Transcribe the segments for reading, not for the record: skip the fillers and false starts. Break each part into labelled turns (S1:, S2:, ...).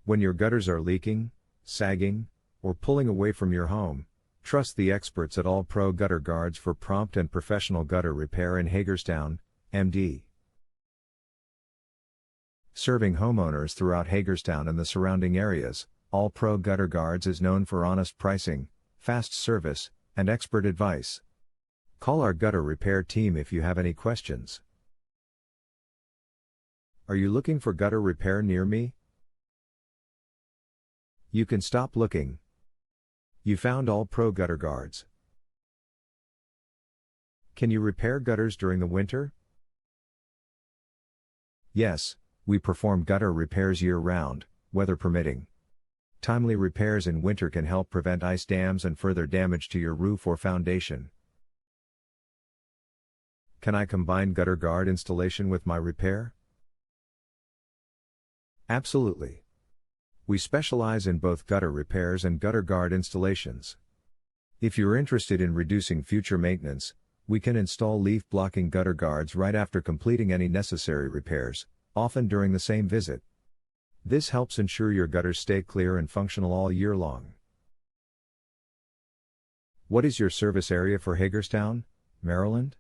S1: When your gutters are leaking, sagging, or pulling away from your home, trust the experts at All Pro Gutter Guards for prompt and professional gutter repair in Hagerstown, MD. Serving homeowners throughout Hagerstown and the surrounding areas, All Pro Gutter Guards is known for honest pricing, fast service, and expert advice. Call our gutter repair team if you have any questions. Are you looking for gutter repair near me? You can stop looking. You found All Pro Gutter Guards. Can you repair gutters during the winter? Yes, we perform gutter repairs year-round, weather permitting. Timely repairs in winter can help prevent ice dams and further damage to your roof or foundation. Can I combine gutter guard installation with my repair? Absolutely. We specialize in both gutter repairs and gutter guard installations. If you're interested in reducing future maintenance, we can install leaf-blocking gutter guards right after completing any necessary repairs, often during the same visit. This helps ensure your gutters stay clear and functional all year long. What is your service area for Hagerstown, Maryland?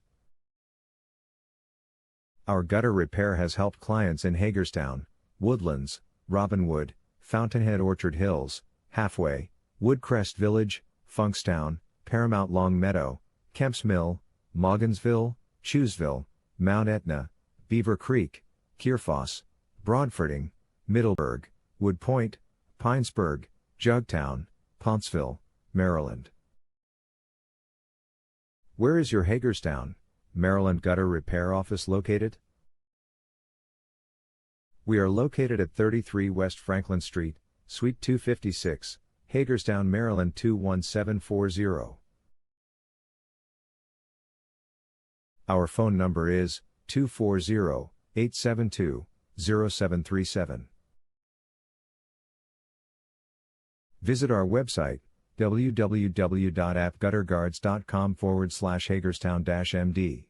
S1: Our gutter repair has helped clients in Hagerstown, Woodlands, Robinwood, Fountainhead Orchard Hills, Halfway, Woodcrest Village, Funkstown, Paramount Long Meadow, Kemps Mill, Mogginsville, Chewsville, Mount Etna, Beaver Creek, Kierfoss, Broadfording, Middleburg, Wood Point, Pinesburg, Jugtown, Pontsville, Maryland. Where is your Hagerstown, Maryland gutter repair office located? We are located at 33 West Franklin Street, Suite 256, Hagerstown, Maryland 21740. Our phone number is 240-872-0737. Visit our website, www.appgutterguards.com/Hagerstown-MD.